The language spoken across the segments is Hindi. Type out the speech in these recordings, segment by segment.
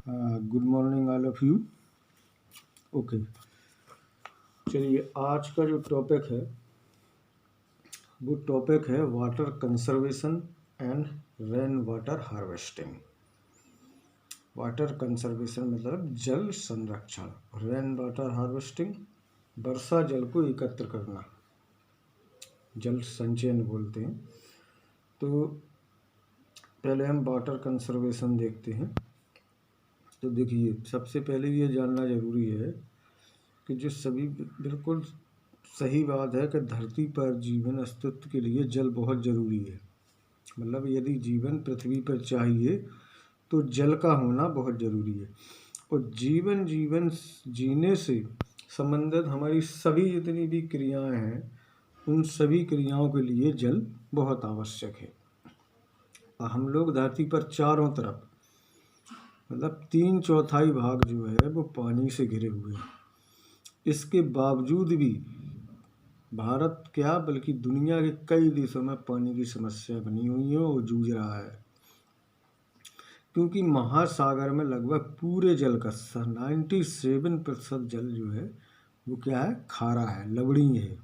Good morning all of you. Okay, चलिए आज का जो टॉपिक है वो टॉपिक है water conservation and rain water harvesting. Water conservation मतलब जल संरक्षण, रेन वाटर हार्वेस्टिंग वर्षा जल को एकत्र करना, जल संचयन बोलते हैं। तो पहले हम वाटर कंजर्वेशन देखते हैं। तो देखिए, सबसे पहले ये जानना ज़रूरी है कि जो सभी बिल्कुल सही बात है कि धरती पर जीवन अस्तित्व के लिए जल बहुत ज़रूरी है। मतलब यदि जीवन पृथ्वी पर चाहिए तो जल का होना बहुत ज़रूरी है। और जीवन जीने से संबंधित हमारी सभी जितनी भी क्रियाएं हैं उन सभी क्रियाओं के लिए जल बहुत आवश्यक है। हम लोग धरती पर चारों तरफ मतलब 3/4 भाग जो है वो पानी से घिरे हुए हैं। इसके बावजूद भी भारत क्या बल्कि दुनिया के कई देशों में पानी की समस्या बनी हुई है और जूझ रहा है, क्योंकि महासागर में लगभग पूरे जल का 97% जल जो है वो क्या है, खारा है, लवणीय है।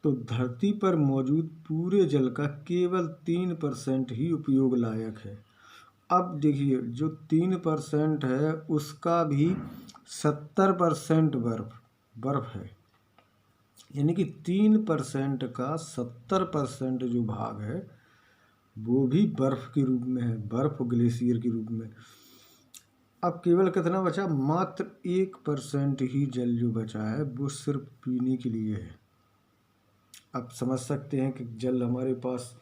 तो धरती पर मौजूद पूरे जल का केवल 3% ही उपयोग लायक है। अब देखिए, जो 3% है उसका भी 70% बर्फ है। यानी कि 3% का 70% जो भाग है वो भी बर्फ के रूप में है, बर्फ ग्लेशियर के रूप में। अब केवल कितना बचा, मात्र 1% ही जल जो बचा है वो सिर्फ पीने के लिए है। अब समझ सकते हैं कि जल हमारे पास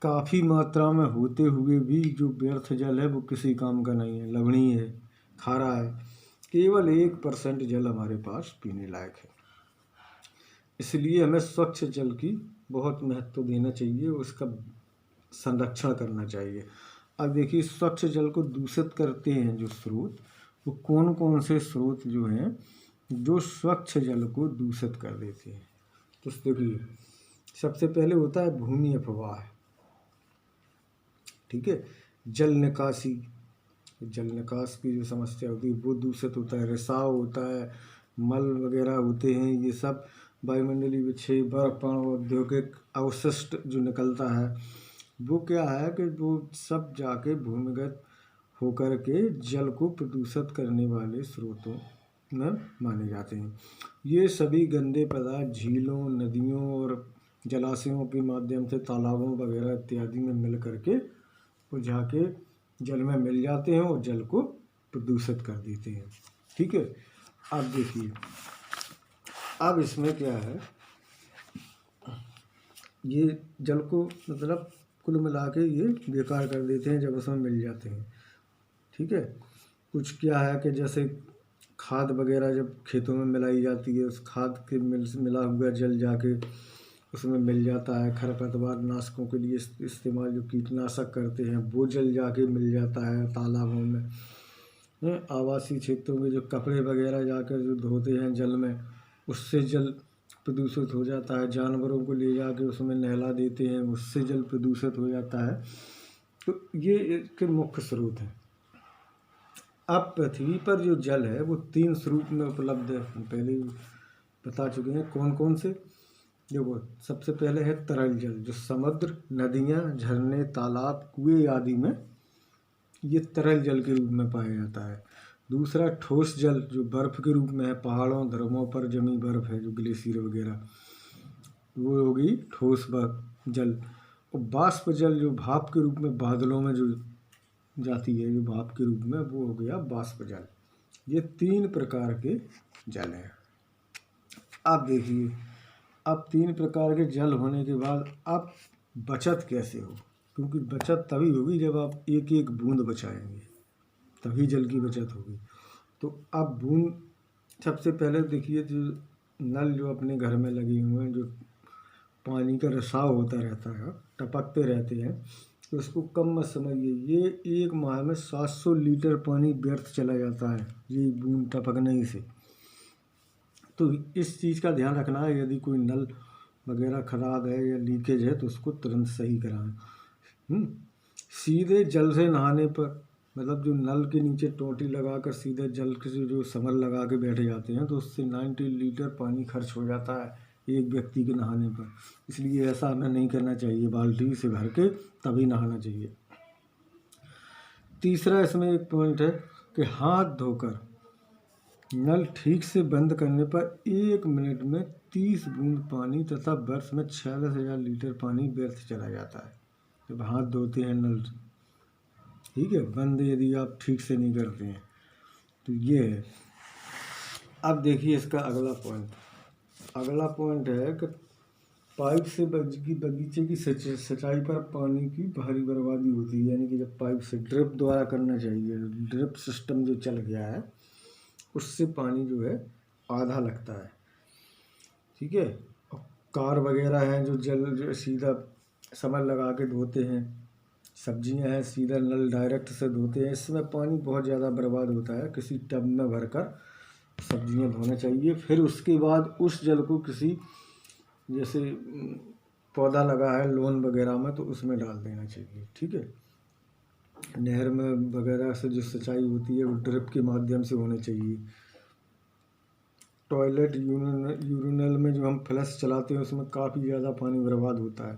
काफ़ी मात्रा में होते हुए भी जो व्यर्थ जल है वो किसी काम का नहीं है, लवणीय है, खारा है। केवल 1% जल हमारे पास पीने लायक है। इसलिए हमें स्वच्छ जल की बहुत महत्व देना चाहिए, उसका संरक्षण करना चाहिए। अब देखिए, स्वच्छ जल को दूषित करते हैं जो स्रोत, वो कौन कौन से स्रोत जो हैं जो स्वच्छ जल को दूषित कर देते हैं। तो देखिए, सबसे पहले होता है भूमि अपवाह। ठीक है, जल निकासी, जल निकास की जो समस्या होती है वो दूषित होता है, रिसाव होता है, मल वगैरह होते हैं, ये सब वायुमंडलीय विक्षेप, बर्फ, औद्योगिक अवशिष्ट जो निकलता है वो क्या है कि वो सब जाके भूमिगत होकर के जल को प्रदूषित करने वाले स्रोतों में माने जाते हैं। ये सभी गंदे पदार्थ झीलों, नदियों और जलाशयों के माध्यम से तालाबों वगैरह इत्यादि में मिल करके वो जाके जल में मिल जाते हैं और जल को प्रदूषित कर देते हैं। ठीक है, अब देखिए, अब इसमें क्या है, ये जल को मतलब कुल मिला के ये बेकार कर देते हैं जब उसमें मिल जाते हैं। ठीक है, कुछ क्या है कि जैसे खाद वगैरह जब खेतों में मिलाई जाती है, उस खाद के मिला हुआ जल जाके उसमें मिल जाता है। खरपतवार नाशकों के लिए इस्तेमाल जो कीटनाशक करते हैं वो जल जाके मिल जाता है तालाबों में। आवासीय क्षेत्रों में जो कपड़े वगैरह जाकर जो धोते हैं जल में, उससे जल प्रदूषित हो जाता है। जानवरों को ले जाके उसमें नहला देते हैं, उससे जल प्रदूषित हो जाता है। तो ये इसके मुख्य स्रोत हैं। अब पृथ्वी पर जो जल है वो 3 स्वरूप में उपलब्ध है, हम पहले ही बता चुके हैं कौन कौन से। देखो, सबसे पहले है तरल जल, जो समुद्र, नदियाँ, झरने, तालाब, कुएं आदि में ये तरल जल के रूप में पाया जाता है। दूसरा ठोस जल, जो बर्फ के रूप में है, पहाड़ों ध्रुवों पर जमी बर्फ है जो ग्लेशियर वगैरह, वो होगी ठोस जल। और वाष्प जल, जो भाप के रूप में बादलों में जो जाती है, जो भाप के रूप में, वो हो गया वाष्प जल। ये 3 प्रकार के जल हैं। अब देखिए, अब 3 प्रकार के जल होने के बाद अब बचत कैसे हो, क्योंकि बचत तभी होगी जब आप एक एक बूंद बचाएंगे, तभी जल की बचत होगी। तो अब बूंद, सबसे पहले देखिए, जो नल जो अपने घर में लगे हुए हैं, जो पानी का रिसाव होता रहता है, टपकते रहते हैं, तो उसको कम मत समझिए। ये एक माह में 700 लीटर पानी व्यर्थ चला जाता है ये बूंद टपकने ही से। तो इस चीज़ का ध्यान रखना है, यदि कोई नल वगैरह ख़राब है या लीकेज है तो उसको तुरंत सही कराएं। सीधे जल से नहाने पर मतलब जो नल के नीचे टोंटी लगाकर सीधे जल के जो समर लगा के बैठ जाते हैं, तो उससे 90 लीटर पानी खर्च हो जाता है एक व्यक्ति के नहाने पर। इसलिए ऐसा हमें नहीं करना चाहिए, बाल्टी से भर के तभी नहाना चाहिए। तीसरा इसमें एक पॉइंट है कि हाथ धोकर नल ठीक से बंद करने पर 1 मिनट में 30 बूंद पानी तथा वर्ष में 46,000 लीटर पानी व्यर्थ चला जाता है जब हाथ धोते हैं नल, ठीक है, बंद यदि आप ठीक से नहीं करते हैं तो ये है। अब देखिए इसका अगला पॉइंट है कि पाइप से बगीचे की सिंचाई पर पानी की भारी बर्बादी होती है। यानी कि जब पाइप से ड्रिप द्वारा करना चाहिए, ड्रिप सिस्टम जो चल गया है उससे पानी जो है आधा लगता है, ठीक है। और कार वगैरह हैं जो सीधा समर लगा के धोते हैं, सब्जियां हैं सीधा नल डायरेक्ट से धोते हैं, इसमें पानी बहुत ज़्यादा बर्बाद होता है। किसी टब में भरकर सब्जियां धोना चाहिए, फिर उसके बाद उस जल को किसी जैसे पौधा लगा है लोन वगैरह में तो उसमें डाल देना चाहिए, ठीक है। नहर में वगैरह से जो सिंचाई होती है वो ड्रिप के माध्यम से होनी चाहिए। टॉयलेट यूरिनल में जो हम फ्लश चलाते हैं उसमें काफ़ी ज़्यादा पानी बर्बाद होता है।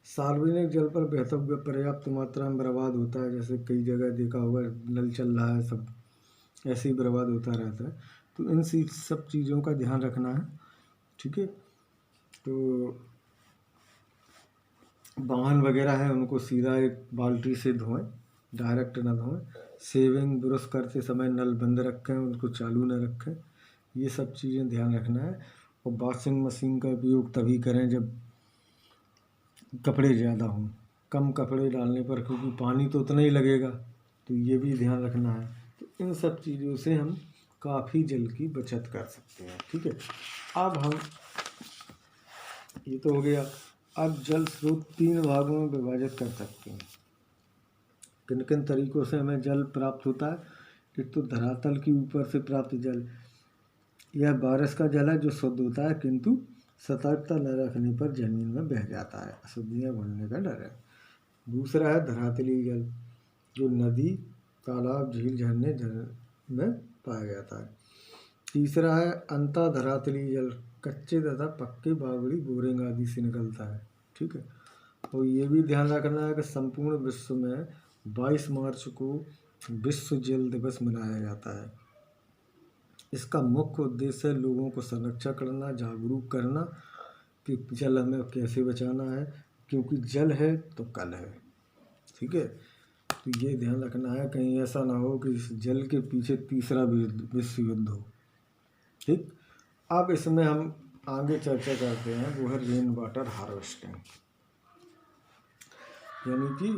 सार्वजनिक जल पर बहता हुआ पर्याप्त मात्रा में बर्बाद होता है, जैसे कई जगह देखा होगा नल चल रहा है सब ऐसे ही बर्बाद होता रहता है। तो इन सब चीज़ों का ध्यान रखना है, ठीक है। तो वाहन वगैरह है उनको सीधा एक बाल्टी से धोएं, डायरेक्ट ना धोएं। शेविंग ब्रश करते समय नल बंद रखें, उनको चालू न रखें, ये सब चीज़ें ध्यान रखना है। और वॉशिंग मशीन का उपयोग तभी करें जब कपड़े ज़्यादा हों, कम कपड़े डालने पर क्योंकि पानी तो उतना ही लगेगा, तो ये भी ध्यान रखना है। तो इन सब चीज़ों से हम काफ़ी जल की बचत कर सकते हैं, ठीक है। अब हम ये तो हो गया। अब जल स्रोत 3 भागों में विभाजित कर सकते हैं। किन किन तरीकों से हमें जल प्राप्त होता है? एक तो धरातल के ऊपर से प्राप्त जल, यह बारिश का जल है जो शुद्ध होता है किंतु सतर्कता न रखने पर जमीन में बह जाता है, अशुद्धियाँ घुलने का डर है। दूसरा है धरातली जल जो नदी तालाब झील झरने में पाया जाता है। तीसरा है अंतः धरातली जल, कच्चे तथा पक्के बावड़ी बोरिंग आदि से निकलता है, ठीक है। और ये भी ध्यान रखना है कि संपूर्ण विश्व में 22 मार्च को विश्व जल दिवस मनाया जाता है। इसका मुख्य उद्देश्य है लोगों को संरक्षण करना, जागरूक करना कि जल हमें कैसे बचाना है, क्योंकि जल है तो कल है, ठीक है। तो ये ध्यान रखना है कहीं ऐसा ना हो कि इस जल के पीछे तीसरा विश्व युद्ध हो, ठीक। अब इसमें हम आगे चर्चा करते हैं, वो है रेन वाटर हार्वेस्टिंग, यानी कि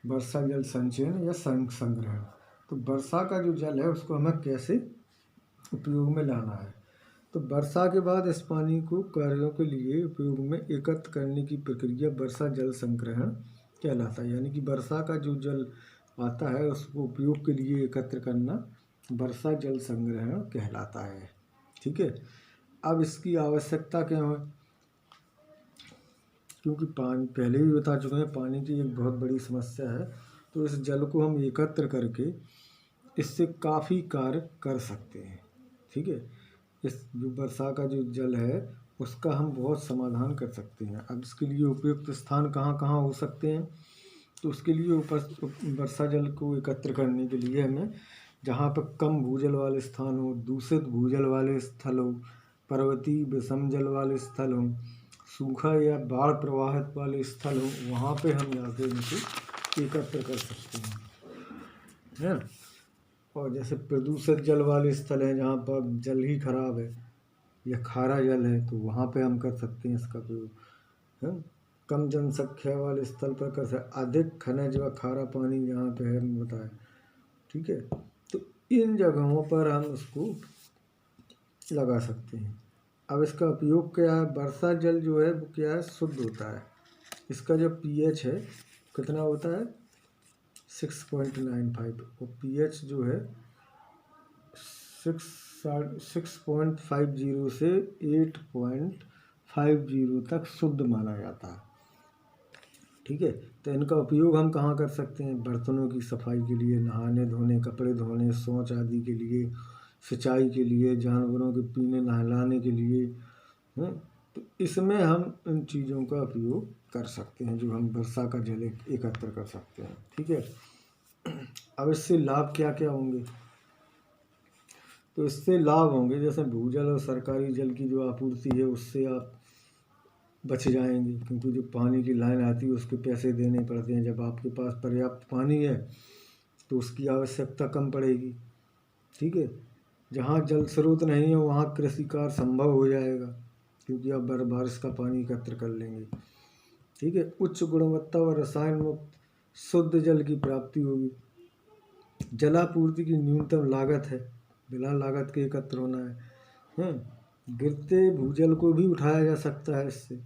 वर्षा जल संचयन या संग्रहण। तो वर्षा का जो जल है उसको हमें कैसे उपयोग में लाना है। तो वर्षा के बाद इस पानी को कार्यों के लिए उपयोग में एकत्र करने की प्रक्रिया वर्षा जल संग्रहण कहलाता है। यानी कि वर्षा का जो जल आता है उसको उपयोग के लिए एकत्र करना वर्षा जल संग्रहण कहलाता है, ठीक है। अब इसकी आवश्यकता क्या है, क्योंकि पानी पहले भी बता चुके हैं पानी की एक बहुत बड़ी समस्या है, तो इस जल को हम एकत्र करके इससे काफ़ी कार्य कर सकते हैं, ठीक है। इस जो वर्षा का जो जल है उसका हम बहुत समाधान कर सकते हैं। अब इसके लिए उपयुक्त स्थान कहाँ कहाँ हो सकते हैं, तो उसके लिए वर्षा जल को एकत्र करने के लिए हमें जहाँ पर कम भूजल वाले स्थान हो, दूषित भूजल वाले स्थल हो, पर्वतीय विषम जल वाले स्थल हो, सूखा या बाढ़ प्रवाहित वाले स्थल हो, वहाँ पे हम जाके इनको एकत्र कर सकते हैं, है ना। और जैसे प्रदूषित जल वाले स्थल हैं जहाँ पर जल ही खराब है या खारा जल है, तो वहाँ पे हम कर सकते हैं इसका प्रयोग, है। कम जनसंख्या वाले स्थल पर कर सकते, अधिक खनिज व खारा पानी जहाँ पे है हम बताएं, ठीक है। तो इन जगहों पर हम उसको लगा सकते हैं। अब इसका उपयोग क्या है, वर्षा जल जो है वो क्या है, शुद्ध होता है। इसका जो pH है कितना होता है 6.95, और pH जो है 6.50 से 8.50 तक शुद्ध माना जाता है। ठीक है। तो इनका उपयोग हम कहाँ कर सकते हैं? बर्तनों की सफाई के लिए, नहाने धोने, कपड़े धोने, शौच आदि के लिए, सिंचाई के लिए, जानवरों के पीने नहलाने के लिए। हैं? तो इसमें हम इन चीज़ों का उपयोग कर सकते हैं, जो हम वर्षा का जल एकत्र कर सकते हैं। ठीक है। अब इससे लाभ क्या क्या होंगे? तो इससे लाभ होंगे, जैसे भूजल और सरकारी जल की जो आपूर्ति है उससे आप बच जाएंगे, क्योंकि जो पानी की लाइन आती है उसके पैसे देने पड़ते हैं। जब आपके पास पर्याप्त पानी है तो उसकी आवश्यकता कम पड़ेगी। ठीक है। जहाँ जल स्रोत नहीं है वहाँ कृषि कार्य संभव हो जाएगा, क्योंकि आप बारिश का पानी एकत्र कर लेंगे। ठीक है। उच्च गुणवत्ता और रसायन मुक्त शुद्ध जल की प्राप्ति होगी। जलापूर्ति की न्यूनतम लागत है, बिना लागत के एकत्र होना है। गिरते भूजल को भी उठाया जा सकता है इससे।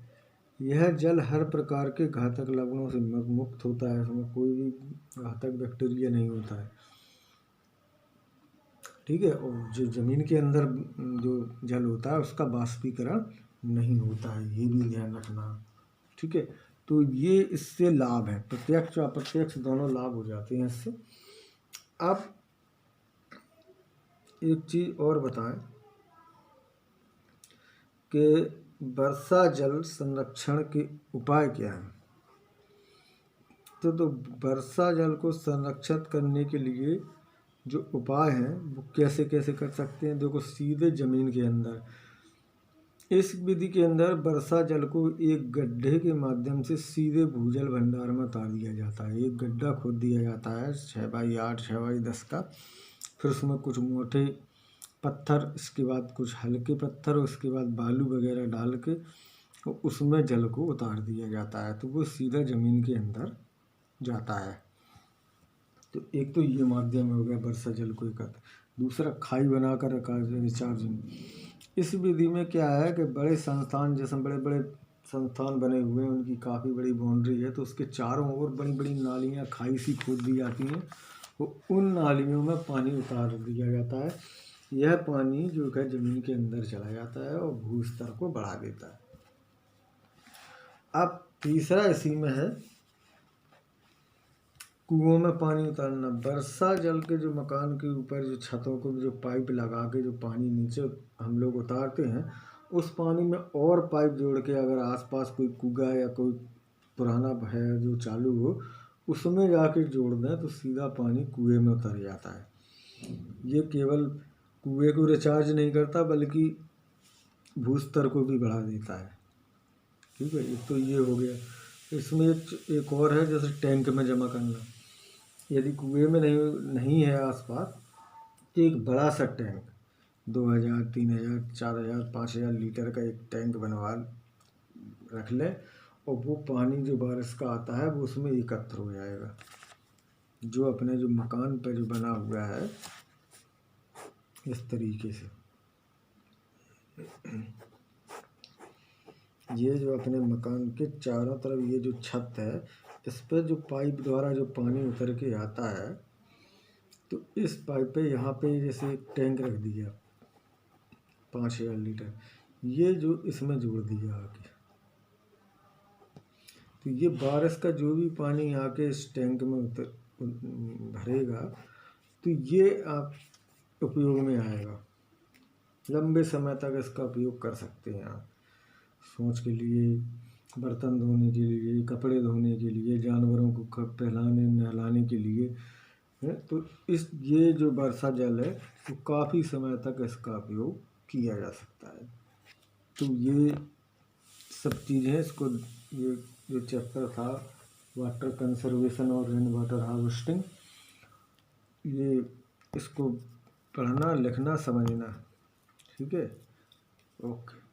यह जल हर प्रकार के घातक लवणों से मुक्त होता है, इसमें कोई भी घातक बैक्टीरिया नहीं होता है। ठीक है। और जो ज़मीन के अंदर जो जल होता है उसका बाष्पीकरण नहीं होता है, ये भी ध्यान रखना। ठीक है। तो ये इससे लाभ है, प्रत्यक्ष और अप्रत्यक्ष दोनों लाभ हो जाते हैं इससे। अब एक चीज़ और बताएं कि वर्षा जल संरक्षण के उपाय क्या हैं। तो वर्षा जल को संरक्षित करने के लिए जो उपाय हैं वो कैसे कैसे कर सकते हैं? देखो, सीधे ज़मीन के अंदर, इस विधि के अंदर वर्षा जल को एक गड्ढे के माध्यम से सीधे भूजल भंडार में उतार दिया जाता है। एक गड्ढा खोद दिया जाता है 6x8 6x10 का। फिर उसमें कुछ मोटे पत्थर, इसके बाद कुछ हल्के पत्थर, उसके बाद बालू वगैरह डाल के तो उसमें जल को उतार दिया जाता है, तो वो सीधा ज़मीन के अंदर जाता है। तो एक तो ये माध्यम हो गया वर्षा जल को एकत्र। दूसरा, खाई बनाकर रखा रिचार्जिंग। इस विधि में क्या है कि बड़े संस्थान, जैसे बड़े बड़े संस्थान बने हुए हैं, उनकी काफ़ी बड़ी बाउंड्री है, तो उसके चारों ओर बड़ी बड़ी नालियाँ, खाई सी खोद दी जाती हैं। तो उन नालियों में पानी उतार दिया जाता है। यह पानी जो है ज़मीन के अंदर चला जाता है और भू स्तर को बढ़ा देता है। अब तीसरा इसी में है कुओं में पानी उतारना। वर्षा जल के जो मकान के ऊपर जो छतों को जो पाइप लगा के जो पानी नीचे हम लोग उतारते हैं, उस पानी में और पाइप जोड़ के अगर आसपास कोई कुआ या कोई पुराना है जो चालू हो, उसमें जाके जोड़ दें तो सीधा पानी कुएं में उतर जाता है। ये केवल कुएं को रिचार्ज नहीं करता बल्कि भूस्तर को भी बढ़ा देता है। ठीक है। एक तो ये हो गया। इसमें एक और है, जैसे टैंक में जमा करना। यदि कुएं में नहीं है आसपास, तो एक बड़ा सा टैंक 2000 3000 4000 5000 लीटर का एक टैंक बनवा रख लें, और वो पानी जो बारिश का आता है वो उसमें एकत्र हो जाएगा। जो अपने जो मकान पर जो बना हुआ है इस तरीके से, ये जो अपने मकान के चारों तरफ ये जो छत है, इस पर जो पाइप द्वारा जो पानी उतर के आता है, तो इस पाइप पे यहाँ पे जैसे एक टैंक रख दिया 5000 लीटर, ये जो इसमें जोड़ दिया आके, तो ये बारिश का जो भी पानी आके इस टैंक में भरेगा, तो ये आप उपयोग में आएगा। लंबे समय तक इसका उपयोग कर सकते हैं आप, शौच के लिए, बर्तन धोने के लिए, कपड़े धोने के लिए, जानवरों को पहलाने नहलाने के लिए है। तो ये जो वर्षा जल है तो काफ़ी समय तक इसका उपयोग किया जा सकता है। तो ये सब चीज़ें, इसको ये जो चैप्टर था वाटर कंजर्वेशन और रेन वाटर हार्वेस्टिंग, ये इसको पढ़ना, लिखना, समझना। ठीक है। ओके।